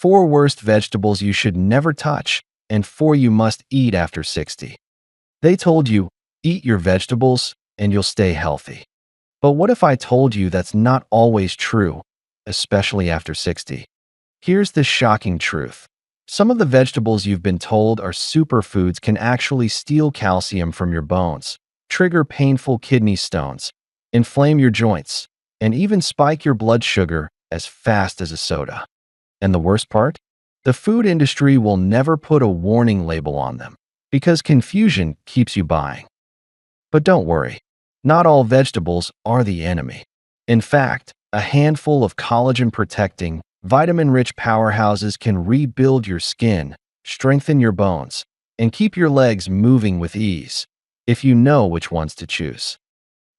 4 worst vegetables you should never touch, and 4 you must eat after 60. They told you, eat your vegetables and you'll stay healthy. But what if I told you that's not always true, especially after 60? Here's the shocking truth. Some of the vegetables you've been told are superfoods can actually steal calcium from your bones, trigger painful kidney stones, inflame your joints, and even spike your blood sugar as fast as a soda. And the worst part? The food industry will never put a warning label on them because confusion keeps you buying. But don't worry, not all vegetables are the enemy. In fact, a handful of collagen-protecting, vitamin-rich powerhouses can rebuild your skin, strengthen your bones, and keep your legs moving with ease, if you know which ones to choose.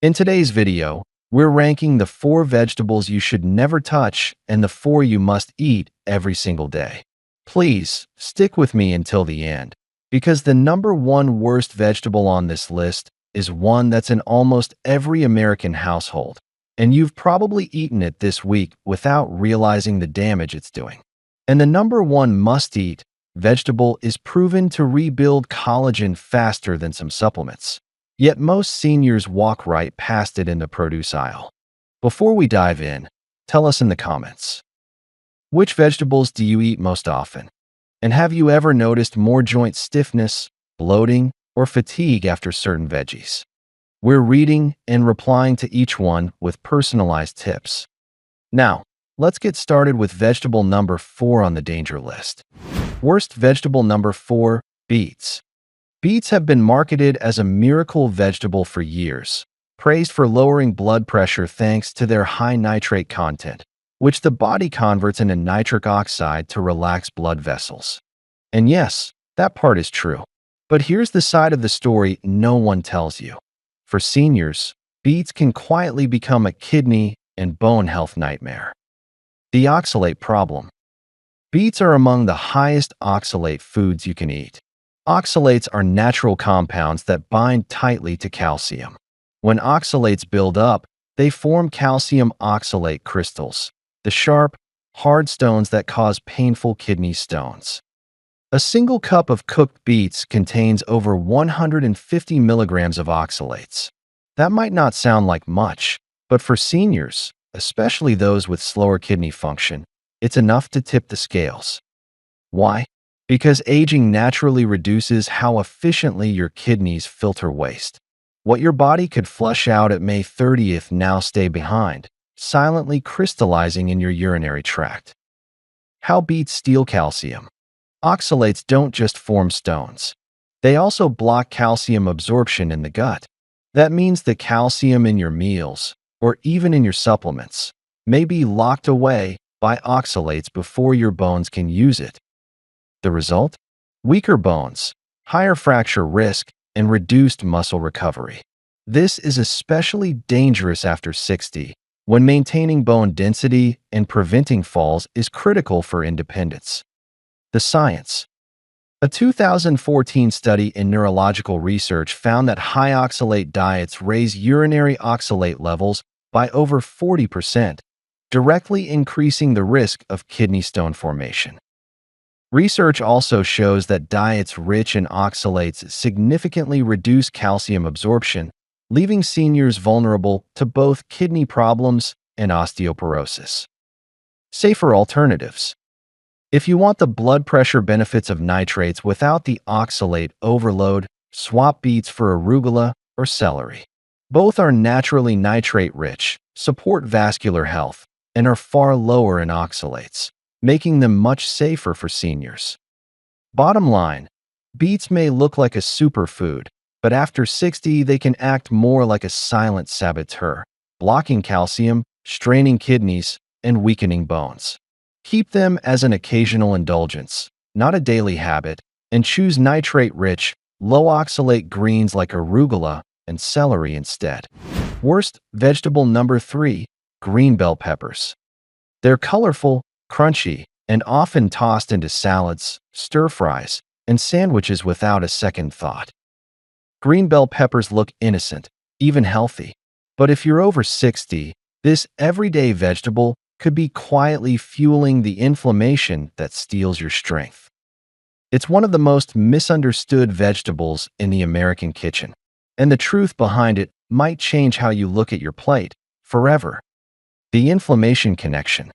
In today's video, we're ranking the 4 vegetables you should never touch and the 4 you must eat every single day. Please, stick with me until the end, because the number 1 worst vegetable on this list is one that's in almost every American household, and you've probably eaten it this week without realizing the damage it's doing. And the number 1 must-eat vegetable is proven to rebuild collagen faster than some supplements. Yet most seniors walk right past it in the produce aisle. Before we dive in, tell us in the comments. Which vegetables do you eat most often? And have you ever noticed more joint stiffness, bloating, or fatigue after certain veggies? We're reading and replying to each one with personalized tips. Now, let's get started with vegetable number 4 on the danger list. Worst vegetable number 4, beets. Beets have been marketed as a miracle vegetable for years, praised for lowering blood pressure thanks to their high nitrate content, which the body converts into nitric oxide to relax blood vessels. And yes, that part is true. But here's the side of the story no one tells you. For seniors, beets can quietly become a kidney and bone health nightmare. The oxalate problem. Beets are among the highest oxalate foods you can eat. Oxalates are natural compounds that bind tightly to calcium. When oxalates build up, they form calcium oxalate crystals, the sharp, hard stones that cause painful kidney stones. A single cup of cooked beets contains over 150 milligrams of oxalates. That might not sound like much, but for seniors, especially those with slower kidney function, it's enough to tip the scales. Why? Because aging naturally reduces how efficiently your kidneys filter waste. What your body could flush out at May 30th now stay behind, silently crystallizing in your urinary tract. How beets steal calcium? Oxalates don't just form stones. They also block calcium absorption in the gut. That means the calcium in your meals, or even in your supplements, may be locked away by oxalates before your bones can use it. The result? Weaker bones, higher fracture risk, and reduced muscle recovery. This is especially dangerous after 60, when maintaining bone density and preventing falls is critical for independence. The science. A 2014 study in neurological research found that high oxalate diets raise urinary oxalate levels by over 40%, directly increasing the risk of kidney stone formation. Research also shows that diets rich in oxalates significantly reduce calcium absorption, leaving seniors vulnerable to both kidney problems and osteoporosis. Safer alternatives. If you want the blood pressure benefits of nitrates without the oxalate overload, swap beets for arugula or celery. Both are naturally nitrate-rich, support vascular health, and are far lower in oxalates, making them much safer for seniors. Bottom line, beets may look like a superfood, but after 60 they can act more like a silent saboteur, blocking calcium, straining kidneys, and weakening bones. Keep them as an occasional indulgence, not a daily habit, and choose nitrate-rich, low-oxalate greens like arugula and celery instead. Worst vegetable number 3, green bell peppers. They're colorful, crunchy, and often tossed into salads, stir-fries, and sandwiches without a second thought. Green bell peppers look innocent, even healthy. But if you're over 60, this everyday vegetable could be quietly fueling the inflammation that steals your strength. It's one of the most misunderstood vegetables in the American kitchen, and the truth behind it might change how you look at your plate forever. The inflammation connection.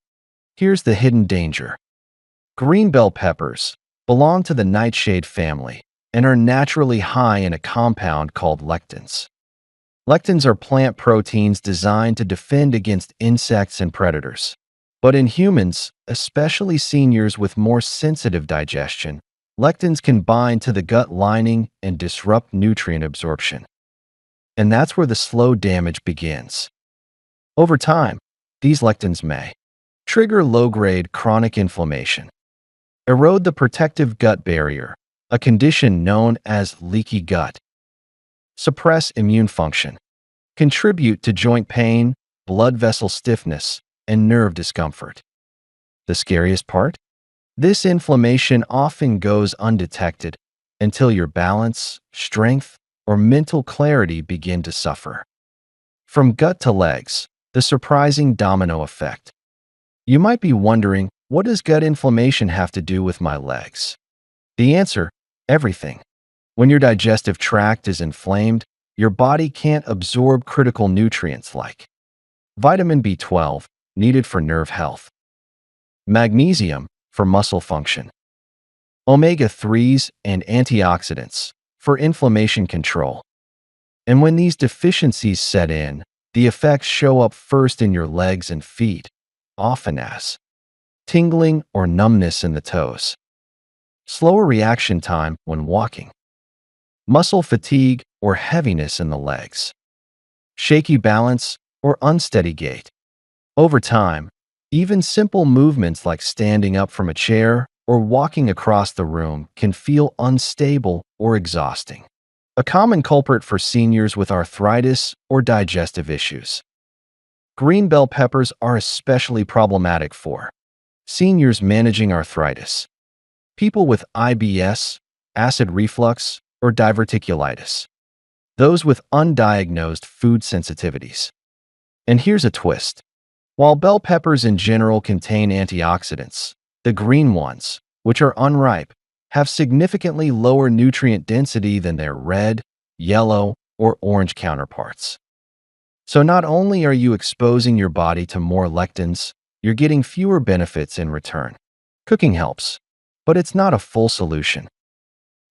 Here's the hidden danger. Green bell peppers belong to the nightshade family and are naturally high in a compound called lectins. Lectins are plant proteins designed to defend against insects and predators. But in humans, especially seniors with more sensitive digestion, lectins can bind to the gut lining and disrupt nutrient absorption. And that's where the slow damage begins. Over time, these lectins may trigger low-grade chronic inflammation, erode the protective gut barrier, a condition known as leaky gut, suppress immune function, contribute to joint pain, blood vessel stiffness, and nerve discomfort. The scariest part? This inflammation often goes undetected until your balance, strength, or mental clarity begin to suffer. From gut to legs, the surprising domino effect. You might be wondering, what does gut inflammation have to do with my legs? The answer: everything. When your digestive tract is inflamed, your body can't absorb critical nutrients like vitamin B12, needed for nerve health, magnesium, for muscle function, omega-3s and antioxidants, for inflammation control. And when these deficiencies set in, the effects show up first in your legs and feet, often as tingling or numbness in the toes, slower reaction time when walking, muscle fatigue or heaviness in the legs, shaky balance or unsteady gait. Over time, even simple movements like standing up from a chair or walking across the room can feel unstable or exhausting. A common culprit for seniors with arthritis or digestive issues. Green bell peppers are especially problematic for seniors managing arthritis, people with IBS, acid reflux, or diverticulitis, those with undiagnosed food sensitivities. And here's a twist. While bell peppers in general contain antioxidants, the green ones, which are unripe, have significantly lower nutrient density than their red, yellow, or orange counterparts. So not only are you exposing your body to more lectins, you're getting fewer benefits in return. Cooking helps, but it's not a full solution.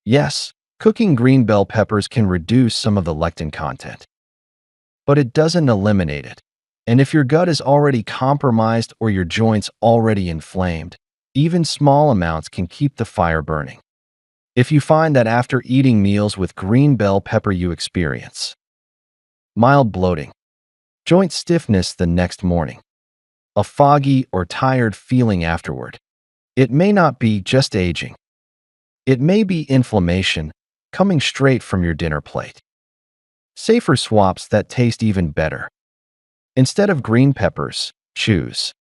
Yes, cooking green bell peppers can reduce some of the lectin content, but it doesn't eliminate it. And if your gut is already compromised or your joints already inflamed, even small amounts can keep the fire burning. If you find that after eating meals with green bell pepper you experience mild bloating, joint stiffness the next morning, a foggy or tired feeling afterward, it may not be just aging. It may be inflammation coming straight from your dinner plate. Safer swaps that taste even better. Instead of green peppers, choose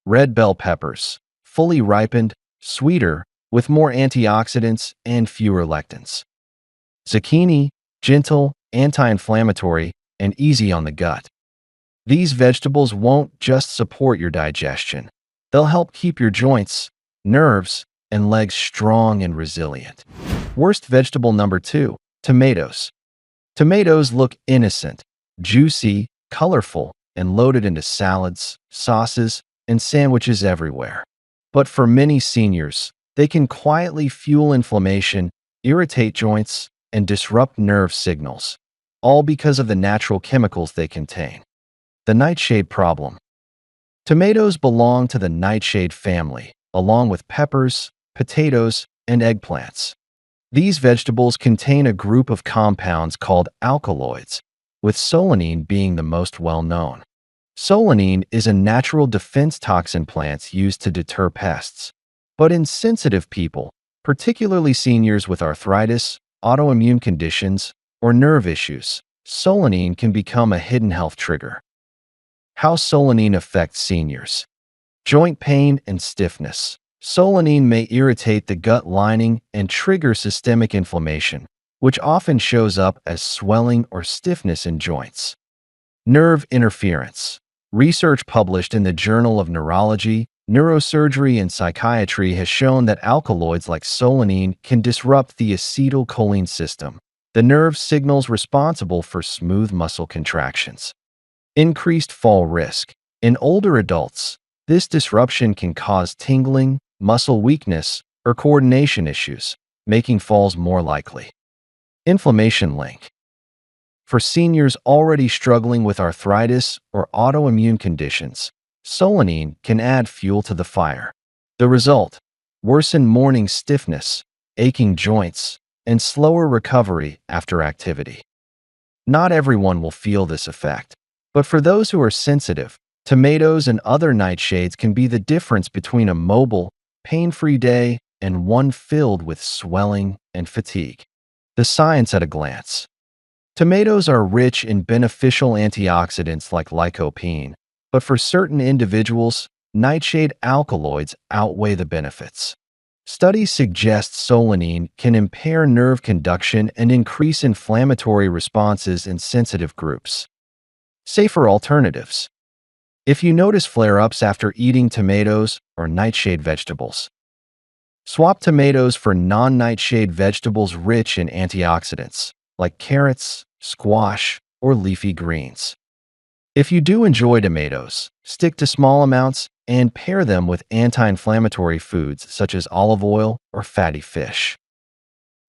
red bell peppers, fully ripened, sweeter, with more antioxidants and fewer lectins. Zucchini, gentle, anti-inflammatory, and easy on the gut. These vegetables won't just support your digestion. They'll help keep your joints, nerves, and legs strong and resilient. Worst vegetable number 2, tomatoes. Tomatoes look innocent, juicy, colorful, and loaded into salads, sauces, and sandwiches everywhere. But for many seniors, they can quietly fuel inflammation, irritate joints, and disrupt nerve signals, all because of the natural chemicals they contain. The nightshade problem. Tomatoes belong to the nightshade family, along with peppers, potatoes, and eggplants. These vegetables contain a group of compounds called alkaloids, with solanine being the most well-known. Solanine is a natural defense toxin plants used to deter pests. But in sensitive people, particularly seniors with arthritis, autoimmune conditions, or nerve issues, solanine can become a hidden health trigger. How solanine affects seniors. Joint pain and stiffness. Solanine may irritate the gut lining and trigger systemic inflammation, which often shows up as swelling or stiffness in joints. Nerve interference. Research published in the Journal of Neurology, Neurosurgery, and Psychiatry has shown that alkaloids like solanine can disrupt the acetylcholine system, the nerve signals responsible for smooth muscle contractions. Increased fall risk. In older adults, this disruption can cause tingling, muscle weakness, or coordination issues, making falls more likely. Inflammation link. For seniors already struggling with arthritis or autoimmune conditions, solanine can add fuel to the fire. The result: worsened morning stiffness, aching joints, and slower recovery after activity. Not everyone will feel this effect, but for those who are sensitive, tomatoes and other nightshades can be the difference between a mobile, pain-free day and one filled with swelling and fatigue. The science at a glance. Tomatoes are rich in beneficial antioxidants like lycopene, but for certain individuals, nightshade alkaloids outweigh the benefits. Studies suggest solanine can impair nerve conduction and increase inflammatory responses in sensitive groups. Safer alternatives. If you notice flare-ups after eating tomatoes or nightshade vegetables, swap tomatoes for non-nightshade vegetables rich in antioxidants, like carrots, squash, or leafy greens. If you do enjoy tomatoes, stick to small amounts and pair them with anti-inflammatory foods such as olive oil or fatty fish.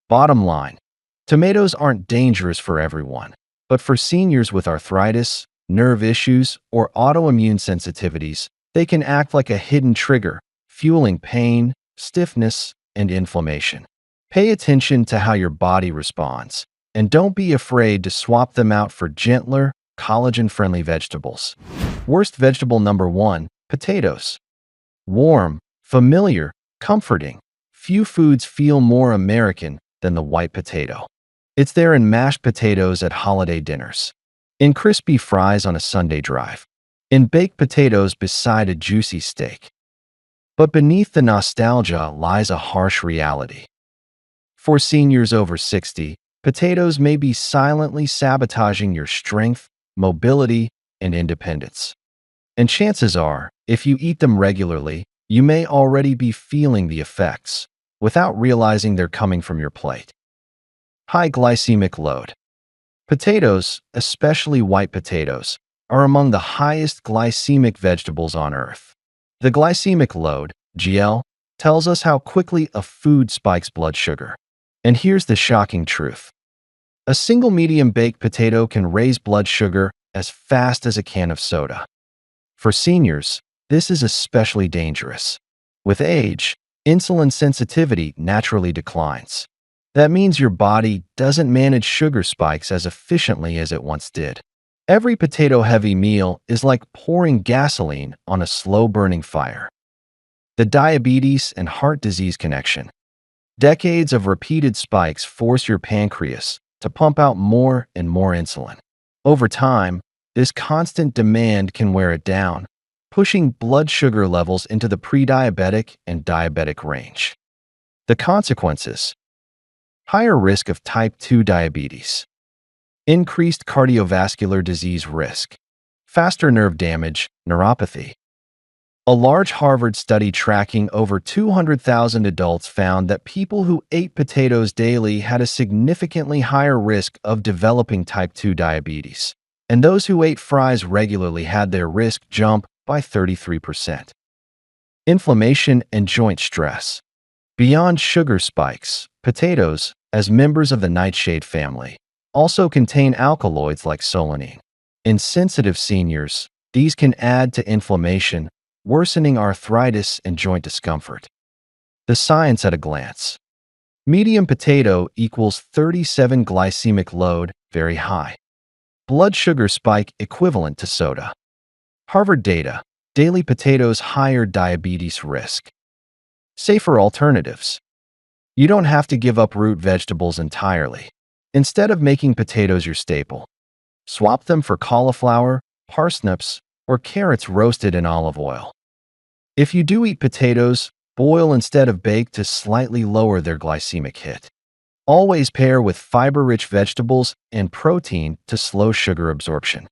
Bottom line, tomatoes aren't dangerous for everyone, but for seniors with arthritis, nerve issues, or autoimmune sensitivities, they can act like a hidden trigger, fueling pain, stiffness, and inflammation. Pay attention to how your body responds, and don't be afraid to swap them out for gentler, collagen-friendly vegetables. Worst vegetable number 1, potatoes. Warm, familiar, comforting. Few foods feel more American than the white potato. It's there in mashed potatoes at holiday dinners, in crispy fries on a Sunday drive, in baked potatoes beside a juicy steak. But beneath the nostalgia lies a harsh reality. For seniors over 60, potatoes may be silently sabotaging your strength, mobility, and independence. And chances are, if you eat them regularly, you may already be feeling the effects, without realizing they're coming from your plate. High glycemic load. Potatoes, especially white potatoes, are among the highest glycemic vegetables on Earth. The glycemic load, GL, tells us how quickly a food spikes blood sugar. And here's the shocking truth. A single medium-baked potato can raise blood sugar as fast as a can of soda. For seniors, this is especially dangerous. With age, insulin sensitivity naturally declines. That means your body doesn't manage sugar spikes as efficiently as it once did. Every potato-heavy meal is like pouring gasoline on a slow-burning fire. The diabetes and heart disease connection. Decades of repeated spikes force your pancreas to pump out more and more insulin. Over time, this constant demand can wear it down, pushing blood sugar levels into the pre-diabetic and diabetic range. The consequences: higher risk of type 2 diabetes, increased cardiovascular disease risk, faster nerve damage, neuropathy. A large Harvard study tracking over 200,000 adults found that people who ate potatoes daily had a significantly higher risk of developing type 2 diabetes, and those who ate fries regularly had their risk jump by 33%. Inflammation and joint stress. Beyond sugar spikes, potatoes, as members of the nightshade family, also contain alkaloids like solanine. In sensitive seniors, these can add to inflammation, worsening arthritis and joint discomfort. The science at a glance. Medium potato equals 37 glycemic load, very high. Blood sugar spike equivalent to soda. Harvard data, daily potatoes higher diabetes risk. Safer alternatives. You don't have to give up root vegetables entirely. Instead of making potatoes your staple, swap them for cauliflower, parsnips, or carrots roasted in olive oil. If you do eat potatoes, boil instead of bake to slightly lower their glycemic hit. Always pair with fiber-rich vegetables and protein to slow sugar absorption.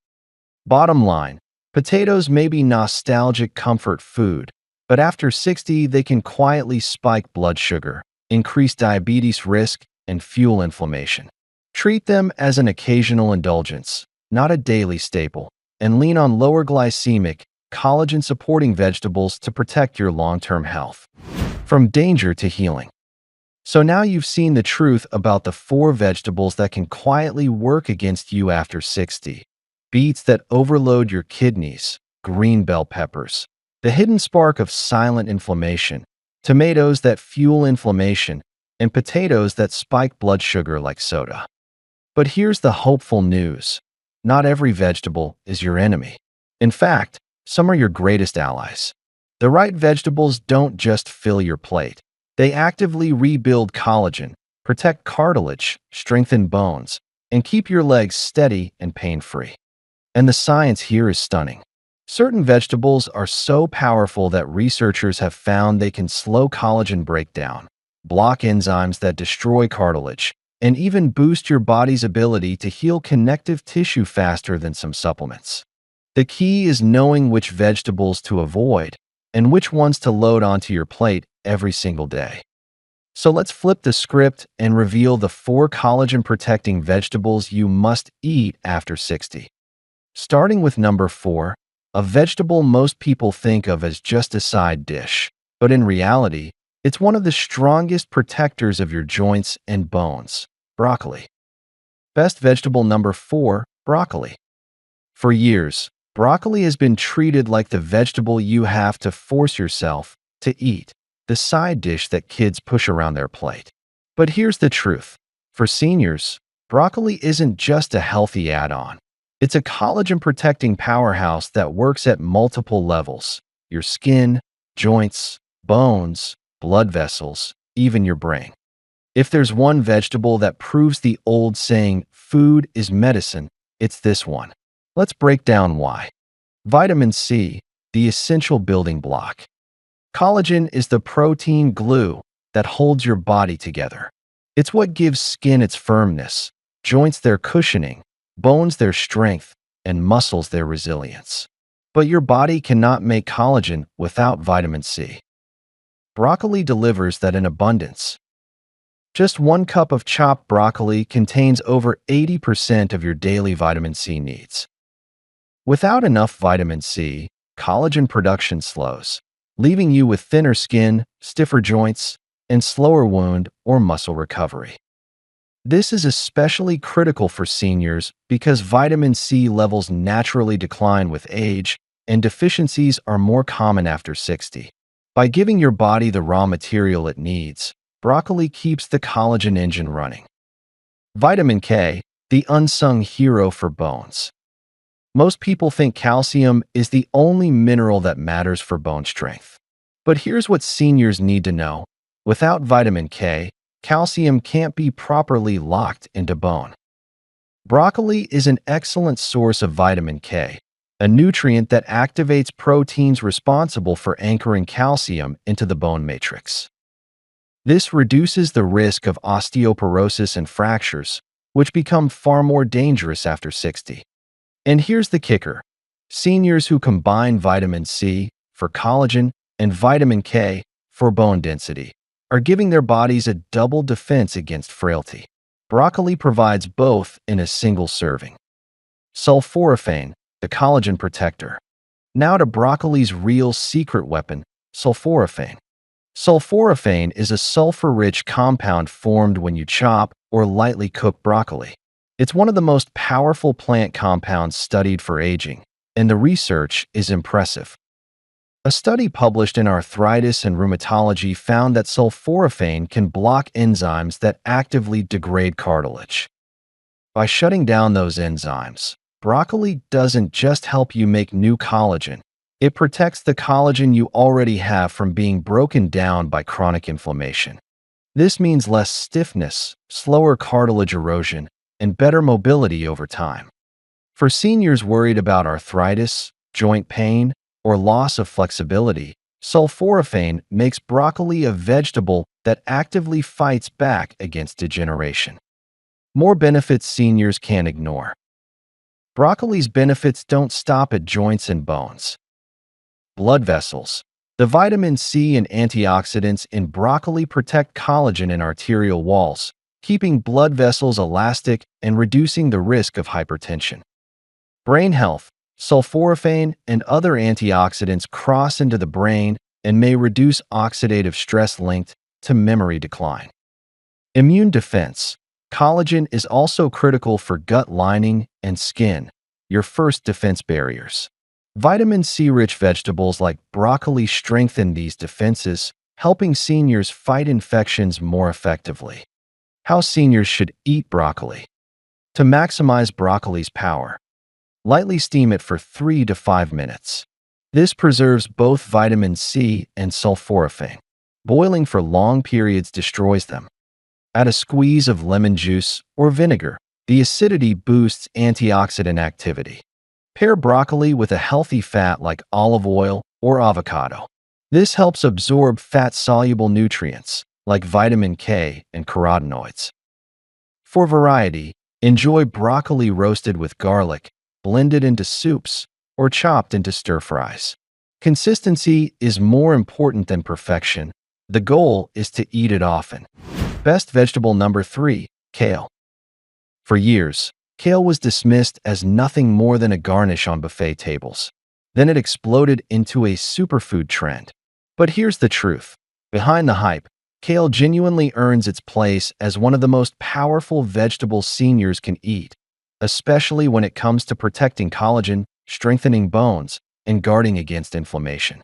Bottom line, Potatoes may be nostalgic comfort food, but after 60, they can quietly spike blood sugar, increase diabetes risk, and fuel inflammation. Treat them as an occasional indulgence, not a daily staple, and lean on lower glycemic, collagen-supporting vegetables to protect your long-term health. From danger to healing. So now you've seen the truth about the 4 vegetables that can quietly work against you after 60. Beets that overload your kidneys, green bell peppers, the hidden spark of silent inflammation, tomatoes that fuel inflammation, and potatoes that spike blood sugar like soda. But here's the hopeful news. Not every vegetable is your enemy. In fact, some are your greatest allies. The right vegetables don't just fill your plate. They actively rebuild collagen, protect cartilage, strengthen bones, and keep your legs steady and pain-free. And the science here is stunning. Certain vegetables are so powerful that researchers have found they can slow collagen breakdown, block enzymes that destroy cartilage, and even boost your body's ability to heal connective tissue faster than some supplements. The key is knowing which vegetables to avoid and which ones to load onto your plate every single day. So let's flip the script and reveal the 4 collagen-protecting vegetables you must eat after 60. Starting with number 4, a vegetable most people think of as just a side dish, but in reality, it's one of the strongest protectors of your joints and bones: broccoli. Best vegetable number 4, broccoli. For years, broccoli has been treated like the vegetable you have to force yourself to eat, the side dish that kids push around their plate. But here's the truth. For seniors, broccoli isn't just a healthy add-on. It's a collagen-protecting powerhouse that works at multiple levels: your skin, joints, bones, blood vessels, even your brain. If there's one vegetable that proves the old saying, food is medicine, it's this one. Let's break down why. Vitamin C, the essential building block. Collagen is the protein glue that holds your body together. It's what gives skin its firmness, joints their cushioning, bones their strength, and muscles their resilience. But your body cannot make collagen without vitamin C. Broccoli delivers that in abundance. Just 1 cup of chopped broccoli contains over 80% of your daily vitamin C needs. Without enough vitamin C, collagen production slows, leaving you with thinner skin, stiffer joints, and slower wound or muscle recovery. This is especially critical for seniors because vitamin C levels naturally decline with age, and deficiencies are more common after 60. By giving your body the raw material it needs, broccoli keeps the collagen engine running. Vitamin K, the unsung hero for bones. Most people think calcium is the only mineral that matters for bone strength. But here's what seniors need to know. Without vitamin K, calcium can't be properly locked into bone. Broccoli is an excellent source of vitamin K, a nutrient that activates proteins responsible for anchoring calcium into the bone matrix. This reduces the risk of osteoporosis and fractures, which become far more dangerous after 60. And here's the kicker. Seniors who combine vitamin C for collagen and vitamin K for bone density are giving their bodies a double defense against frailty. Broccoli provides both in a single serving. Sulforaphane, the collagen protector. Now to broccoli's real secret weapon, sulforaphane. Sulforaphane is a sulfur-rich compound formed when you chop or lightly cook broccoli. It's one of the most powerful plant compounds studied for aging, and the research is impressive. A study published in Arthritis and Rheumatology found that sulforaphane can block enzymes that actively degrade cartilage. By shutting down those enzymes, broccoli doesn't just help you make new collagen, it protects the collagen you already have from being broken down by chronic inflammation. This means less stiffness, slower cartilage erosion, and better mobility over time. For seniors worried about arthritis, joint pain, or loss of flexibility, sulforaphane makes broccoli a vegetable that actively fights back against degeneration. More benefits seniors can't ignore. Broccoli's benefits don't stop at joints and bones. Blood vessels. The vitamin C and antioxidants in broccoli protect collagen in arterial walls, keeping blood vessels elastic and reducing the risk of hypertension. Brain health. Sulforaphane and other antioxidants cross into the brain and may reduce oxidative stress linked to memory decline. Immune defense. Collagen is also critical for gut lining and skin, your first defense barriers. Vitamin C-rich vegetables like broccoli strengthen these defenses, helping seniors fight infections more effectively. How seniors should eat broccoli. To maximize broccoli's power, lightly steam it for 3 to 5 minutes. This preserves both vitamin C and sulforaphane. Boiling for long periods destroys them. Add a squeeze of lemon juice or vinegar. The acidity boosts antioxidant activity. Pair broccoli with a healthy fat like olive oil or avocado. This helps absorb fat-soluble nutrients like vitamin K and carotenoids. For variety, enjoy broccoli roasted with garlic, blended into soups, or chopped into stir-fries. Consistency is more important than perfection. The goal is to eat it often. Best vegetable number 3, kale. For years, kale was dismissed as nothing more than a garnish on buffet tables. Then it exploded into a superfood trend. But here's the truth. Behind the hype, kale genuinely earns its place as one of the most powerful vegetables seniors can eat, especially when it comes to protecting collagen, strengthening bones, and guarding against inflammation.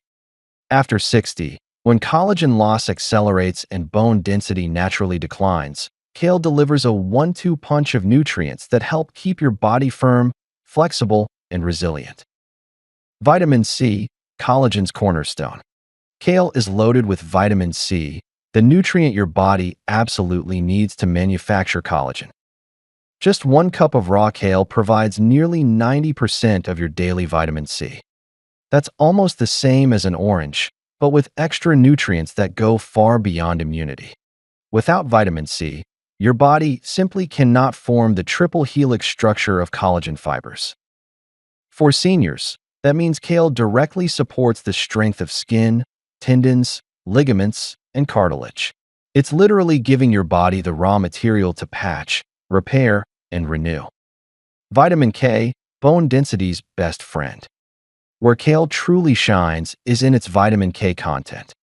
After 60, when collagen loss accelerates and bone density naturally declines, kale delivers a 1-2 punch of nutrients that help keep your body firm, flexible, and resilient. Vitamin C, collagen's cornerstone. Kale is loaded with vitamin C, the nutrient your body absolutely needs to manufacture collagen. Just 1 cup of raw kale provides nearly 90% of your daily vitamin C. That's almost the same as an orange, but with extra nutrients that go far beyond immunity. Without vitamin C, your body simply cannot form the triple helix structure of collagen fibers. For seniors, that means kale directly supports the strength of skin, tendons, ligaments, and cartilage. It's literally giving your body the raw material to patch, repair, and renew. Vitamin K, bone density's best friend. Where kale truly shines is in its vitamin K content.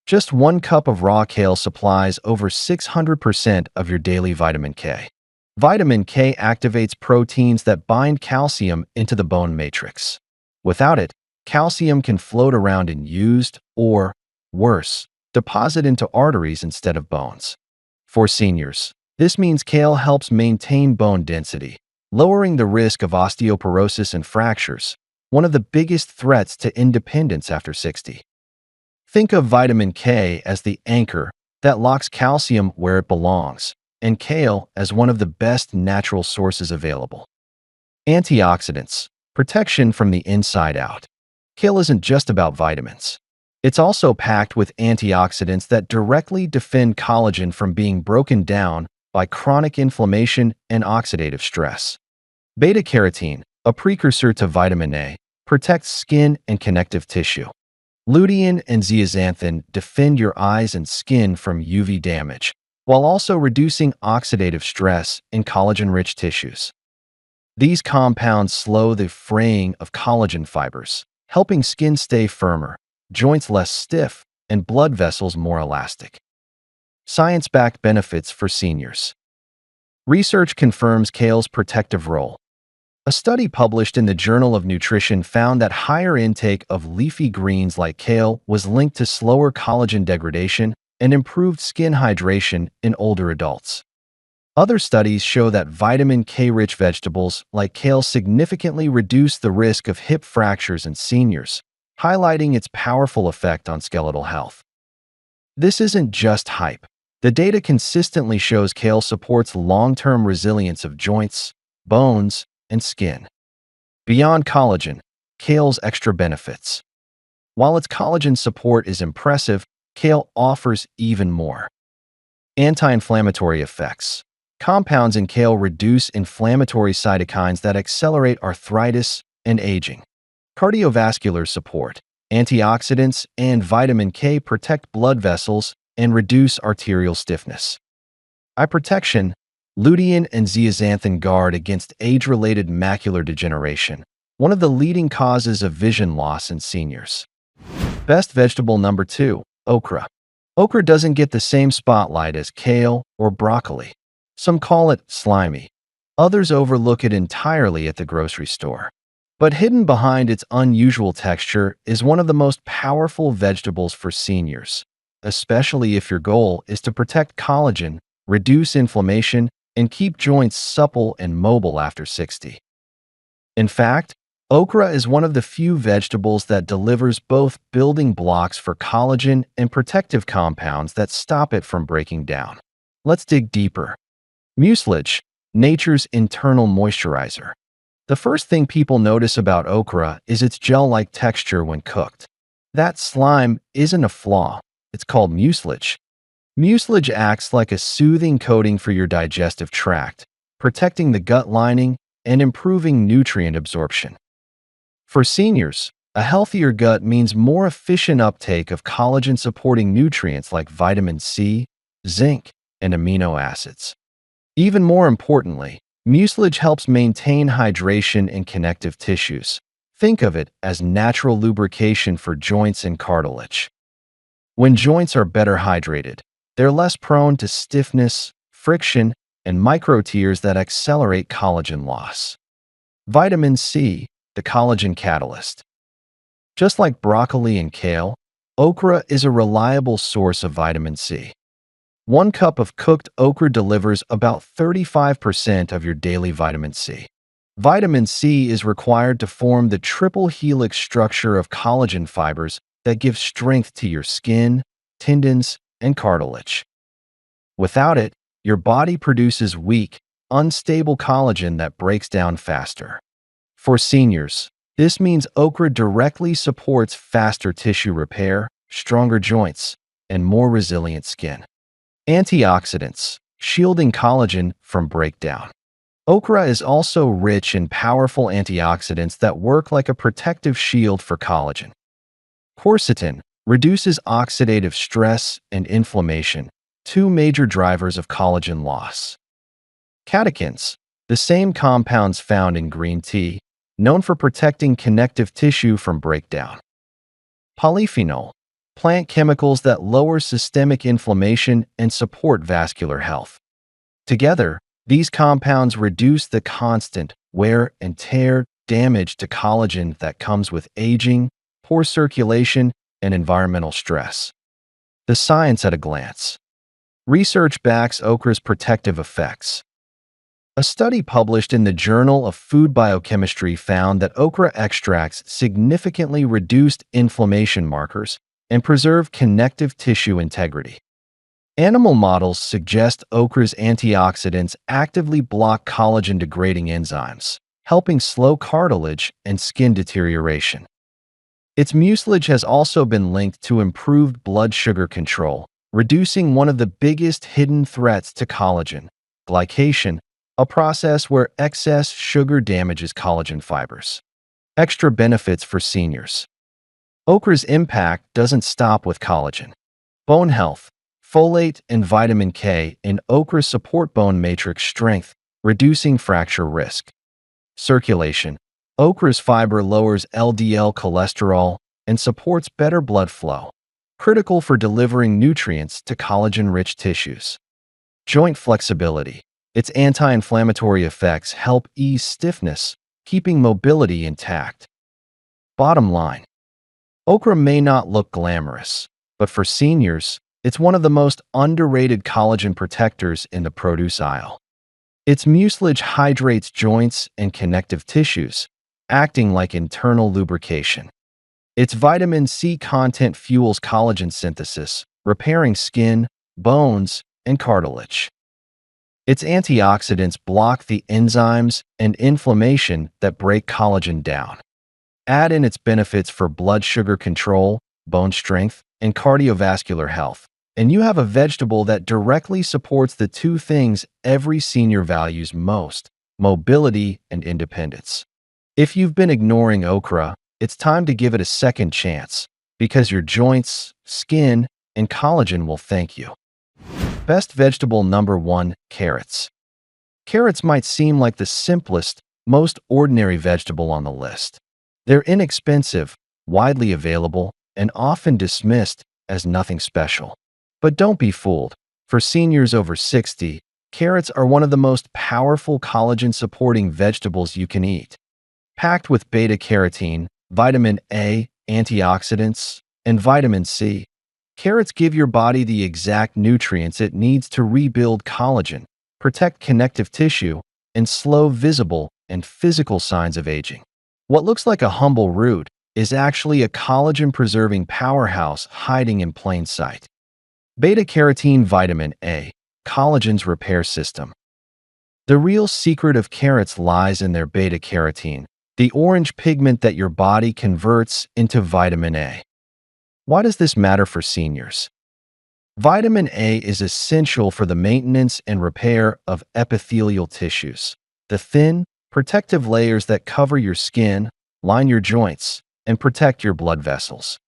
Just 1 cup of raw kale supplies over 600% of your daily vitamin K. Vitamin K activates proteins that bind calcium into the bone matrix. Without it, calcium can float around in used or, worse, deposit into arteries instead of bones. For seniors, this means kale helps maintain bone density, lowering the risk of osteoporosis and fractures, one of the biggest threats to independence after 60. Think of vitamin K as the anchor that locks calcium where it belongs, and kale as one of the best natural sources available. Antioxidants, protection from the inside out. Kale isn't just about vitamins. It's also packed with antioxidants that directly defend collagen from being broken down by chronic inflammation and oxidative stress. Beta-carotene, a precursor to vitamin A, protects skin and connective tissue. Lutein and zeaxanthin defend your eyes and skin from UV damage, while also reducing oxidative stress in collagen-rich tissues. These compounds slow the fraying of collagen fibers, helping skin stay firmer, joints less stiff, and blood vessels more elastic. Science-backed benefits for seniors. Research confirms kale's protective role. A study published in the Journal of Nutrition found that higher intake of leafy greens like kale was linked to slower collagen degradation and improved skin hydration in older adults. Other studies show that vitamin K-rich vegetables like kale significantly reduce the risk of hip fractures in seniors, highlighting its powerful effect on skeletal health. This isn't just hype. The data consistently shows kale supports long-term resilience of joints, bones, and skin. Beyond collagen, kale's extra benefits. While its collagen support is impressive, kale offers even more. Anti-inflammatory effects. Compounds in kale reduce inflammatory cytokines that accelerate arthritis and aging. Cardiovascular support. Antioxidants and vitamin K protect blood vessels and reduce arterial stiffness. Eye protection. Lutein and zeaxanthin guard against age-related macular degeneration, one of the leading causes of vision loss in seniors. Best vegetable number 2, okra. Okra doesn't get the same spotlight as kale or broccoli. Some call it slimy. Others overlook it entirely at the grocery store. But hidden behind its unusual texture is one of the most powerful vegetables for seniors, especially if your goal is to protect collagen, reduce inflammation, and keep joints supple and mobile after 60. In fact, okra is one of the few vegetables that delivers both building blocks for collagen and protective compounds that stop it from breaking down. Let's dig deeper. Mucilage, nature's internal moisturizer. The first thing people notice about okra is its gel-like texture when cooked. That slime isn't a flaw. It's called mucilage. Mucilage acts like a soothing coating for your digestive tract, protecting the gut lining and improving nutrient absorption. For seniors, a healthier gut means more efficient uptake of collagen-supporting nutrients like vitamin C, zinc, and amino acids. Even more importantly, mucilage helps maintain hydration in connective tissues. Think of it as natural lubrication for joints and cartilage. When joints are better hydrated, they're less prone to stiffness, friction, and micro tears that accelerate collagen loss. Vitamin C, the collagen catalyst. Just like broccoli and kale, okra is a reliable source of vitamin C. 1 cup of cooked okra delivers about 35% of your daily vitamin C. Vitamin C is required to form the triple helix structure of collagen fibers that give strength to your skin, tendons, and cartilage. Without it, your body produces weak, unstable collagen that breaks down faster. For seniors, this means okra directly supports faster tissue repair, stronger joints, and more resilient skin. Antioxidants, shielding collagen from breakdown. Okra is also rich in powerful antioxidants that work like a protective shield for collagen. Quercetin reduces oxidative stress and inflammation, 2 major drivers of collagen loss. Catechins, the same compounds found in green tea, known for protecting connective tissue from breakdown. Polyphenol, plant chemicals that lower systemic inflammation and support vascular health. Together, these compounds reduce the constant wear and tear damage to collagen that comes with aging, poor circulation, and environmental stress. The science at a glance. Research backs okra's protective effects. A study published in the Journal of Food Biochemistry found that okra extracts significantly reduced inflammation markers and preserved connective tissue integrity. Animal models suggest okra's antioxidants actively block collagen-degrading enzymes, helping slow cartilage and skin deterioration. Its mucilage has also been linked to improved blood sugar control, reducing one of the biggest hidden threats to collagen, glycation, a process where excess sugar damages collagen fibers. Extra benefits for seniors. Okra's impact doesn't stop with collagen. Bone health. Folate and vitamin K in okra support bone matrix strength, reducing fracture risk. Circulation. Okra's fiber lowers LDL cholesterol and supports better blood flow, critical for delivering nutrients to collagen-rich tissues. Joint flexibility. Its anti-inflammatory effects help ease stiffness, keeping mobility intact. Bottom line. Okra may not look glamorous, but for seniors, it's one of the most underrated collagen protectors in the produce aisle. Its mucilage hydrates joints and connective tissues, acting like internal lubrication. Its vitamin C content fuels collagen synthesis, repairing skin, bones, and cartilage. Its antioxidants block the enzymes and inflammation that break collagen down. Add in its benefits for blood sugar control, bone strength, and cardiovascular health, And you have a vegetable that directly supports the two things every senior values most: mobility and independence. If you've been ignoring okra, it's time to give it a second chance, because your joints, skin, and collagen will thank you. Best vegetable number 1, carrots. Carrots might seem like the simplest, most ordinary vegetable on the list. They're inexpensive, widely available, and often dismissed as nothing special. But don't be fooled. For seniors over 60, carrots are one of the most powerful collagen-supporting vegetables you can eat. Packed with beta-carotene, vitamin A, antioxidants, and vitamin C, carrots give your body the exact nutrients it needs to rebuild collagen, protect connective tissue, and slow visible and physical signs of aging. What looks like a humble root is actually a collagen-preserving powerhouse hiding in plain sight. Beta-carotene vitamin A, collagen's repair system. The real secret of carrots lies in their beta-carotene, the orange pigment that your body converts into vitamin A. Why does this matter for seniors? Vitamin A is essential for the maintenance and repair of epithelial tissues, the thin, protective layers that cover your skin, line your joints, and protect your blood vessels.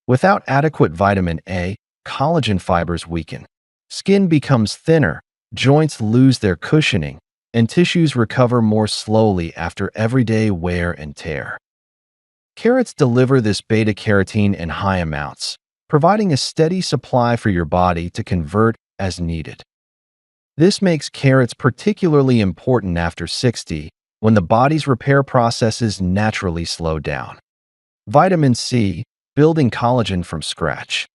Without adequate vitamin A, collagen fibers weaken. Skin becomes thinner, joints lose their cushioning, and tissues recover more slowly after everyday wear and tear. Carrots deliver this beta-carotene in high amounts, providing a steady supply for your body to convert as needed. This makes carrots particularly important after 60, when the body's repair processes naturally slow down. Vitamin C, building collagen from scratch.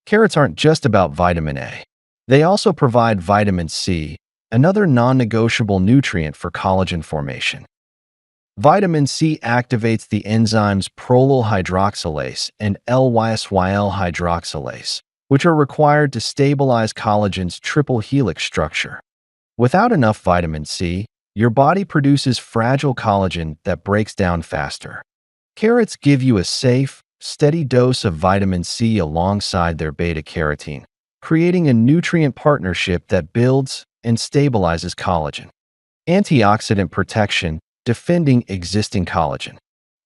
Carrots aren't just about vitamin A. They also provide vitamin C, another non-negotiable nutrient for collagen formation. Vitamin C activates the enzymes prolyl hydroxylase and lysyl hydroxylase, which are required to stabilize collagen's triple helix structure. Without enough vitamin C, your body produces fragile collagen that breaks down faster. Carrots give you a safe, steady dose of vitamin C alongside their beta-carotene, creating a nutrient partnership that builds and stabilizes collagen. Antioxidant protection, defending existing collagen.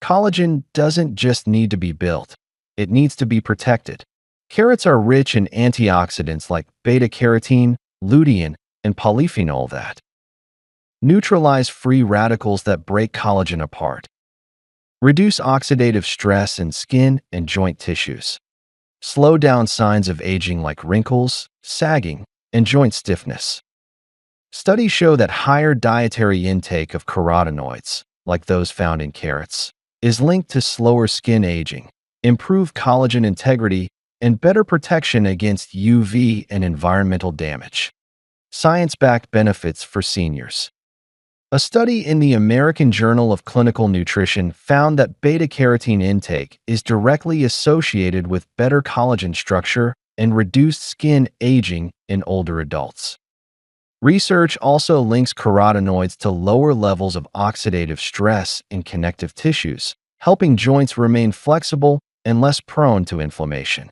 Collagen doesn't just need to be built, it needs to be protected. Carrots are rich in antioxidants like beta-carotene, lutein, and polyphenol that neutralize free radicals that break collagen apart, reduce oxidative stress in skin and joint tissues, slow down signs of aging like wrinkles, sagging, and joint stiffness. Studies show that higher dietary intake of carotenoids, like those found in carrots, is linked to slower skin aging, improved collagen integrity, and better protection against UV and environmental damage. Science-backed benefits for seniors. A study in the American Journal of Clinical Nutrition found that beta-carotene intake is directly associated with better collagen structure and reduced skin aging in older adults. Research also links carotenoids to lower levels of oxidative stress in connective tissues, helping joints remain flexible and less prone to inflammation.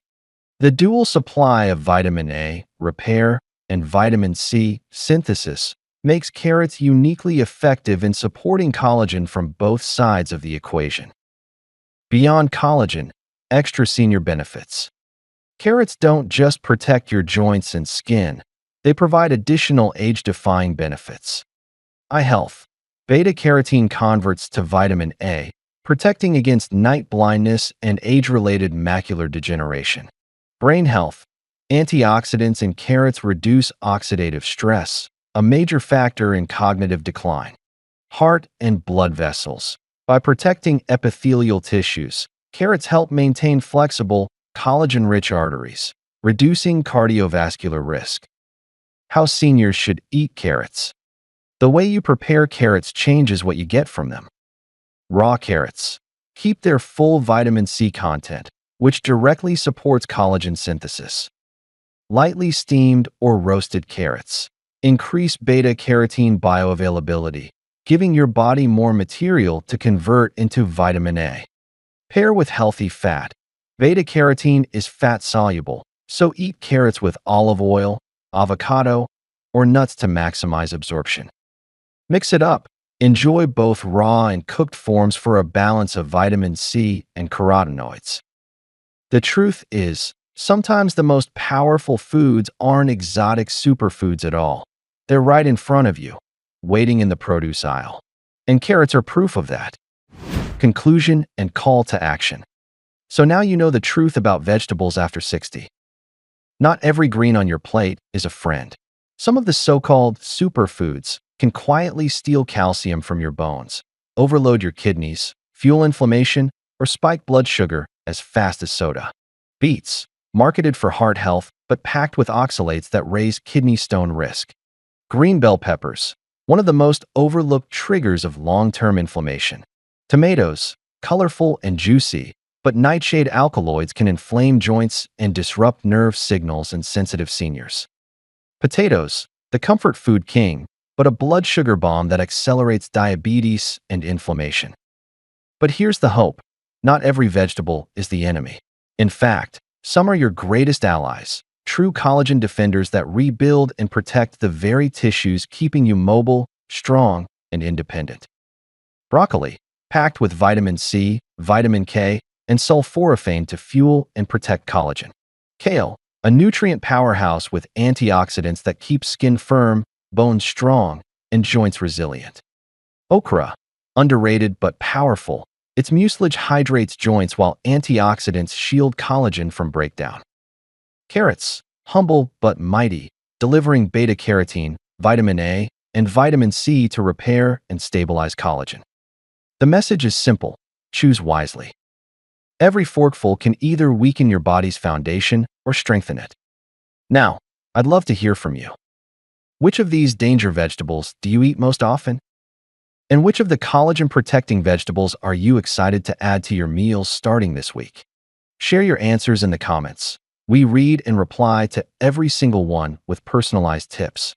The dual supply of vitamin A, repair, and vitamin C, synthesis, makes carrots uniquely effective in supporting collagen from both sides of the equation. Beyond collagen, extra senior benefits. Carrots don't just protect your joints and skin, they provide additional age-defying benefits. Eye health. Beta-carotene converts to vitamin A, protecting against night blindness and age-related macular degeneration. Brain health. Antioxidants in carrots reduce oxidative stress, a major factor in cognitive decline. Heart and blood vessels. By protecting epithelial tissues, carrots help maintain flexible, collagen-rich arteries, reducing cardiovascular risk. How seniors should eat carrots. The way you prepare carrots changes what you get from them. Raw carrots. Keep their full vitamin C content, which directly supports collagen synthesis. Lightly steamed or roasted carrots. Increase beta-carotene bioavailability, giving your body more material to convert into vitamin A. Pair with healthy fat. Beta-carotene is fat-soluble, So eat carrots with olive oil, avocado, or nuts to maximize absorption. Mix it up. Enjoy both raw and cooked forms for a balance of vitamin C and carotenoids. The truth is, sometimes the most powerful foods aren't exotic superfoods at all. They're right in front of you, waiting in the produce aisle. And carrots are proof of that. Conclusion and call to action. So now you know the truth about vegetables after 60. Not every green on your plate is a friend. Some of the so-called superfoods can quietly steal calcium from your bones, overload your kidneys, fuel inflammation, or spike blood sugar as fast as soda. Beets, marketed for heart health but packed with oxalates that raise kidney stone risk. Green bell peppers, one of the most overlooked triggers of long-term inflammation. Tomatoes, colorful and juicy, but nightshade alkaloids can inflame joints and disrupt nerve signals in sensitive seniors. Potatoes, the comfort food king, but a blood sugar bomb that accelerates diabetes and inflammation. But here's the hope. Not every vegetable is the enemy. In fact, some are your greatest allies, true collagen defenders that rebuild and protect the very tissues keeping you mobile, strong, and independent. Broccoli, packed with vitamin C, vitamin K, and sulforaphane to fuel and protect collagen. Kale, a nutrient powerhouse with antioxidants that keep skin firm, bones strong, and joints resilient. Okra, underrated but powerful. Its mucilage hydrates joints while antioxidants shield collagen from breakdown. Carrots, humble but mighty, delivering beta-carotene, vitamin A, and vitamin C to repair and stabilize collagen. The message is simple: choose wisely. Every forkful can either weaken your body's foundation or strengthen it. Now, I'd love to hear from you. Which of these danger vegetables do you eat most often? And which of the collagen-protecting vegetables are you excited to add to your meals starting this week? Share your answers in the comments. We read and reply to every single one with personalized tips.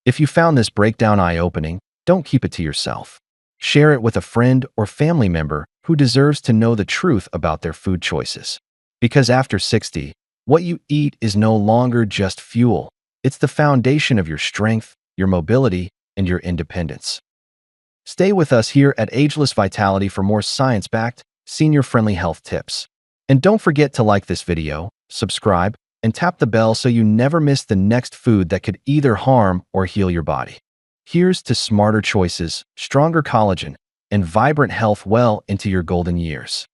If you found this breakdown eye-opening, don't keep it to yourself. Share it with a friend or family member who deserves to know the truth about their food choices. Because after 60, what you eat is no longer just fuel. It's the foundation of your strength, your mobility, and your independence. Stay with us here at Ageless Vitality for more science-backed, senior-friendly health tips. And don't forget to like this video, subscribe, and tap the bell so you never miss the next food that could either harm or heal your body. Here's to smarter choices, stronger collagen, and vibrant health well into your golden years.